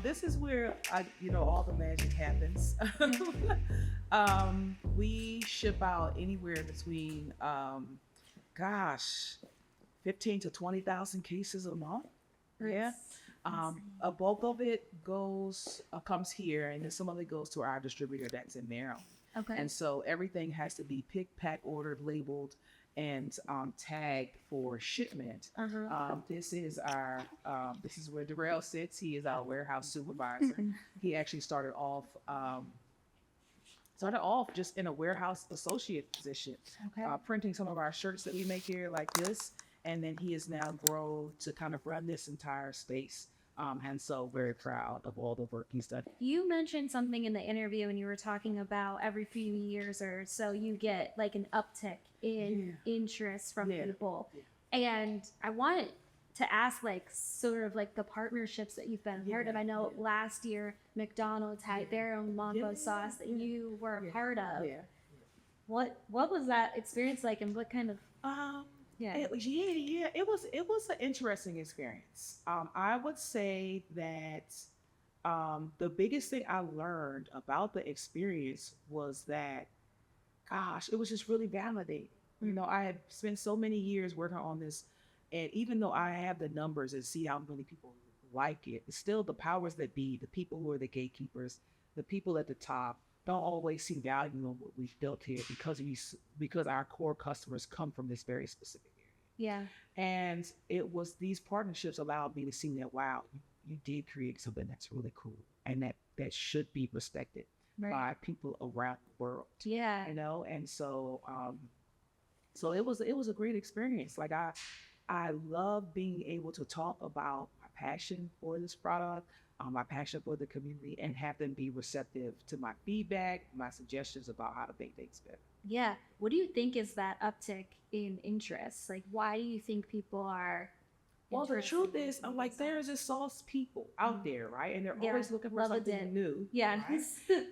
This is where all the magic happens. We ship out anywhere between, gosh, 15 to 20,000 cases a month. Yeah. A bulk of it comes here, and then some of it goes to our distributor that's in Maryland. Okay. And so everything has to be picked, packed, ordered, labeled, and tagged for shipment. This is where Darrell sits. He is our warehouse supervisor. He actually started off just in a warehouse associate position, printing some of our shirts that we make here like this. And then he has now grown to kind of run this entire space. And so very proud of all the work he's done. You mentioned something in the interview and you were talking about every few years or so you get like an uptick in interest from people. And I wanted to ask sort of the partnerships that you've been a part of. I know last year McDonald's had their own Mambo sauce that you were a part of. What was that experience like, and what kind of It was an interesting experience. I would say that the biggest thing I learned about the experience was that, gosh, it was just really validating. I had spent so many years working on this, and even though I have the numbers and see how many people like it, it's still the powers that be, the people who are the gatekeepers, the people at the top, don't always see value in what we've built here because our core customers come from this very specific area. And it was these partnerships allowed me to see that, wow, you did create something that's really cool and that should be respected by people around the world. And so it was a great experience. I love being able to talk about my passion for this product, my passion for the community, and have them be receptive to my feedback, my suggestions about how to make things better. Yeah. What do you think is that uptick in interest? Why do you think people are Well, the truth is, there's just sauce people out there, right? And they're always looking for something new. Yeah. Right?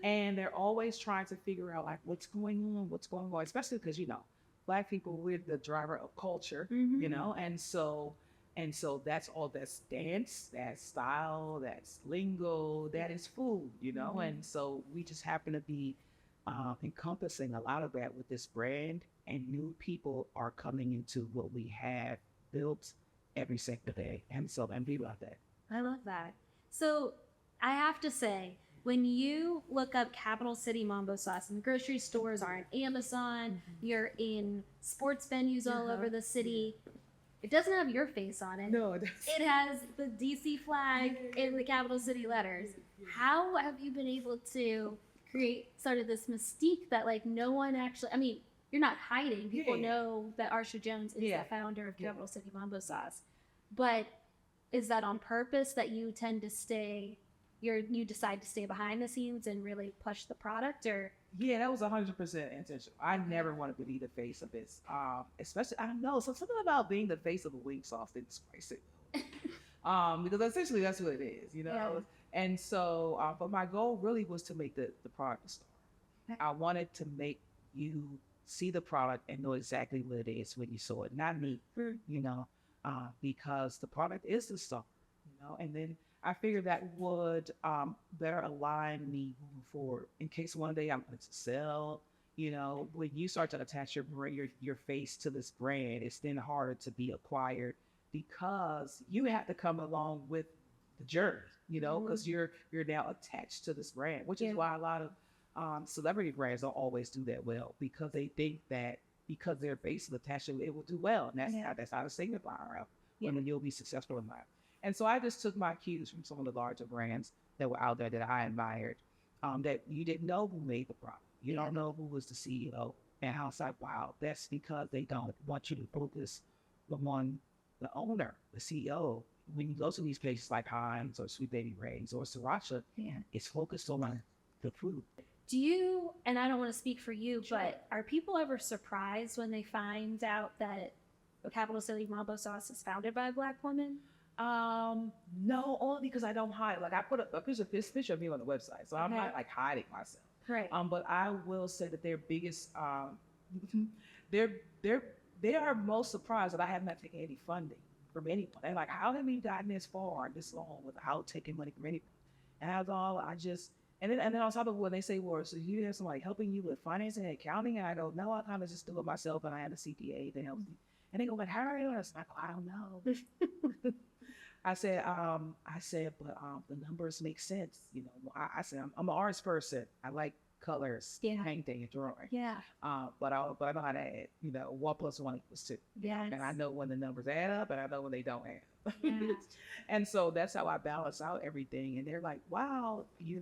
And they're always trying to figure out what's going on, especially because, Black people, we're the driver of culture, and so that's all, that's dance, that's style, that's lingo, that is food, and so we just happen to be encompassing a lot of that with this brand, and new people are coming into what we have built every single day, and we love that. I love that. So I have to say, when you look up Capital City Mambo Sauce in the grocery stores or on Amazon, you're in sports venues all over the city, it doesn't have your face on it. No, it doesn't. It has the DC flag in the Capital City letters. How have you been able to create sort of this mystique that no one actually, you're not hiding. People know that Arsha Jones is the founder of Capital City Mambo Sauce. But is that on purpose that you tend to you decide to stay behind the scenes and really push the product, or? Yeah, that was 100% intentional. I never wanted to be the face of this. Especially, I don't know, something about being the face of a wing sauce didn't spice it. Because essentially that's what it is, And so, but my goal really was to make the product a star. I wanted to make you see the product and know exactly what it is when you saw it, not me, because the product is the star, and then I figured that would better align me moving forward in case one day I'm going to sell. When you start to attach your face to this brand, it's then harder to be acquired because you have to come along with the journey, because you're now attached to this brand, which is why a lot of celebrity brands don't always do that well, because they think that because their base is attached to it, it will do well. And that's how the signifier out when you'll be successful in life. And so I just took my cues from some of the larger brands that were out there that I admired, that you didn't know who made the product. You don't know who was the CEO. And I was like, wow, that's because they don't want you to focus on the owner, the CEO. When you go to these places like Heinz or Sweet Baby Ray's or Sriracha, it's focused on the food. Do you, and I don't want to speak for you, but are people ever surprised when they find out that Capital City Mambo Sauce is founded by a Black woman? No, only because I don't hide. I put a picture of me on the website, so I'm not hiding myself. Right. But I will say that their biggest, they are most surprised that I have not taken any funding. from anyone. They're like, how have we gotten this far, this long without taking money from anyone? And I was all, and then on top of what they say, well, so you have somebody helping you with financing and accounting? And I go, no, I kind of just do it myself, and I had a CPA that helps me. And they go, like, how are you doing this? And I go, I don't know. But the numbers make sense. You know, I said, I'm an artist person. I like colors, painting and drawing. Yeah. But I know how to add, 1+1=2. Yes. And I know when the numbers add up and I know when they don't add up. Yeah. And so that's how I balance out everything. And they're like, wow, we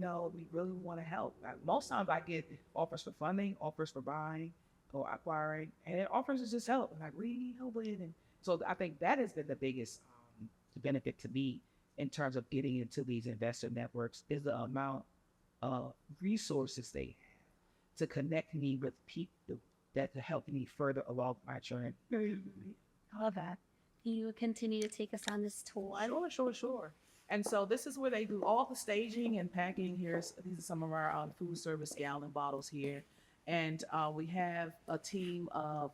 really want to help. Most times I get offers for funding, offers for buying or acquiring, and it offers to just help. Like, we need help with it. And so I think that has been the biggest benefit to me in terms of getting into these investor networks is the amount of resources they have to connect me with people that help me further along my journey. I love that. You continue to take us on this tour. Sure. And so this is where they do all the staging and packing. These are some of our food service gallon bottles here. And we have a team of,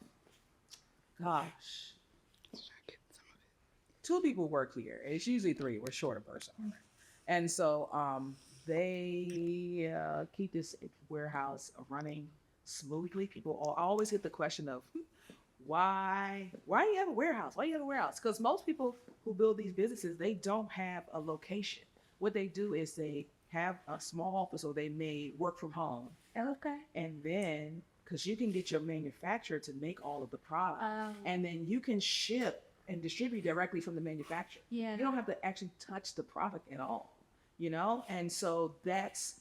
2 people work here. It's usually 3. We're short a person. And so they keep this warehouse running smoothly. People always get the question of, why do you have a warehouse? Why do you have a warehouse? Because most people who build these businesses, they don't have a location. What they do is they have a small office, or they may work from home. Okay. And then, because you can get your manufacturer to make all of the product, and then you can ship and distribute directly from the manufacturer. Yeah. You don't have to actually touch the product at all, And so that's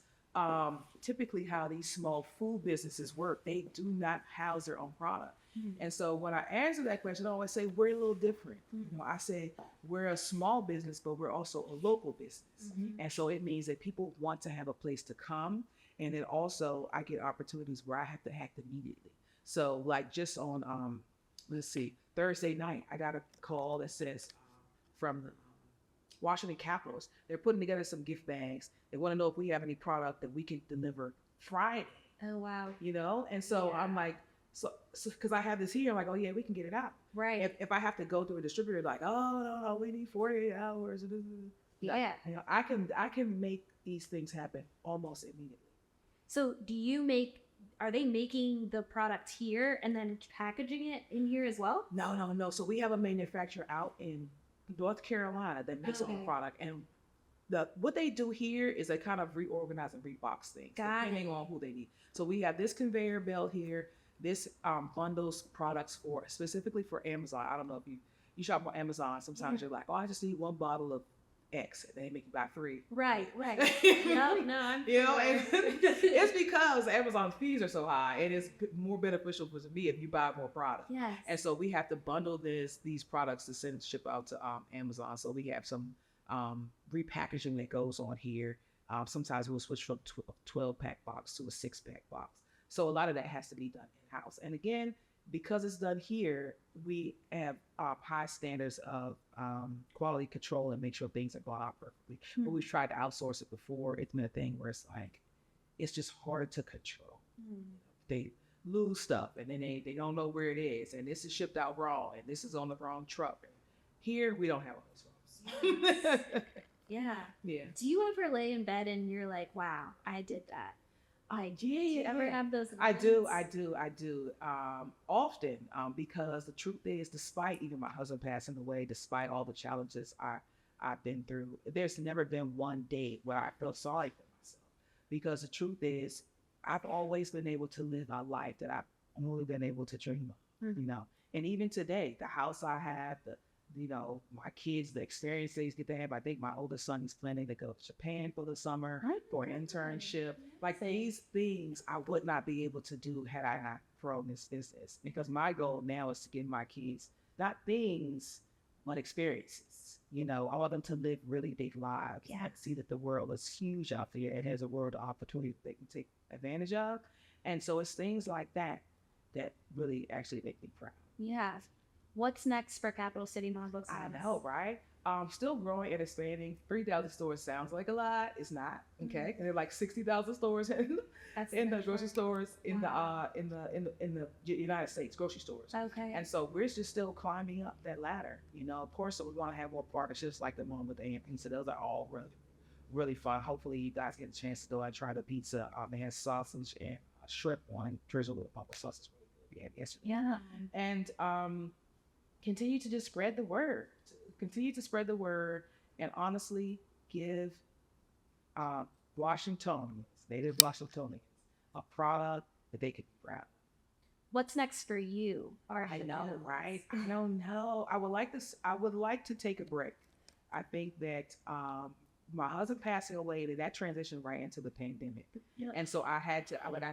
typically how these small food businesses work. They do not house their own product. Mm-hmm. And so when I answer that question, I always say we're a little different. Mm-hmm. I say we're a small business, but we're also a local business. Mm-hmm. And so it means that people want to have a place to come. And then also I get opportunities where I have to act immediately. So like just on, Thursday night, I got a call that says from the Washington Capitals, they're putting together some gift bags. They want to know if we have any product that we can deliver Friday. Oh, wow. And so I'm like, so because I have this here, I'm like, oh yeah, we can get it out. Right. If I have to go through a distributor, like, oh no, we need 48 hours. Yeah. I can make these things happen almost immediately. So are they making the product here and then packaging it in here as well? No. So we have a manufacturer out in North Carolina that makes a product, and what they do here is they kind of reorganize and rebox things depending on who they need. So we have this conveyor belt here. This bundles products specifically for Amazon. I don't know if you shop on Amazon. Sometimes you're like, oh, I just need 1 bottle of X, and they make you buy 3. Right. I'm it's because Amazon fees are so high, and it's more beneficial for me if you buy more product. Yes. And so we have to bundle these products to ship out to Amazon. So we have some repackaging that goes on here. Sometimes we'll switch from a 12-pack box to a 6-pack box. So a lot of that has to be done in-house. And again, because it's done here, we have high standards of quality control and make sure things are going out perfectly. Mm-hmm. But we've tried to outsource it before. It's been a thing where it's just hard to control. Mm-hmm. They lose stuff, and then they don't know where it is, and this is shipped out wrong, and this is on the wrong truck. Here, we don't have all those problems. Yeah. Yeah. Do you ever lay in bed and you're like, wow, I did that? Do you ever have those moments? I do. Often, because the truth is, despite even my husband passing away, despite all the challenges I've been through, there's never been one day where I felt sorry for myself. Because the truth is, I've always been able to live a life that I've only been able to dream of, Mm-hmm. And even today, the house I have, my kids, the experience they get to have. I think my oldest son is planning to go to Japan for the summer for an internship. Like these things I would not be able to do had I not grown this business. Because my goal now is to give my kids not things, but experiences. I want them to live really big lives. Yeah. And see that the world is huge out there and has a world of opportunity they can take advantage of. And so it's things like that really actually make me proud. Yeah. What's next for Capital City Mambo Sauce? I know, right? Still growing and expanding. 3,000 stores sounds like a lot. It's not. Okay, and there are like 60,000 stores in the grocery stores in the United States grocery stores. Okay. And so we're just still climbing up that ladder. You know, of course, so we want to have more partnerships like the one with the AMP. So those are all really fun. Hopefully, you guys get a chance to go and try the pizza. They had sausage and shrimp one, drizzled with mambo sauce. Is really good. We had yesterday. Yeah. And continue to just spread the word. Continue to spread the word, and honestly, give Washingtonians, native Washingtonians, a product that they can be proud of. What's next for you? I know, right? I don't know. I would like to take a break. I think that my husband passing away, that transitioned right into the pandemic. Yeah. And so I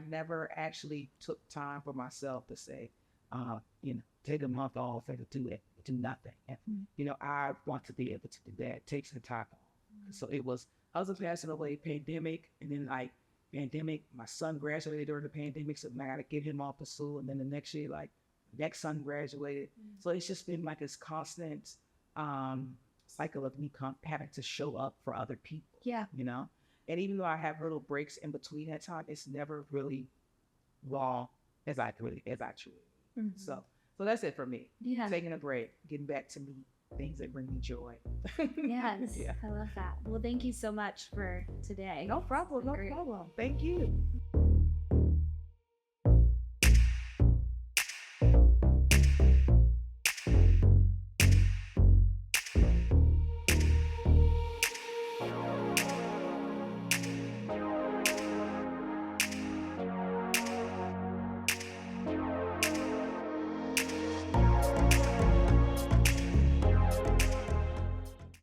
never actually took time for myself to say, take a month off and do nothing. And, I want to be able to do that, take some time off. So it was husband passing away, pandemic, and then pandemic, my son graduated during the pandemic, so I got to get him off of school. And then the next year, next son graduated. So it's just been like this constant cycle of me having to show up for other people. Yeah. And even though I have little breaks in between that time, it's never really long as I truly. Mm-hmm. So that's it for me. Yeah. Taking a break, getting back to me, things that bring me joy. Yes. Yeah. I love that. Well, thank you so much for today. No problem. Thank you.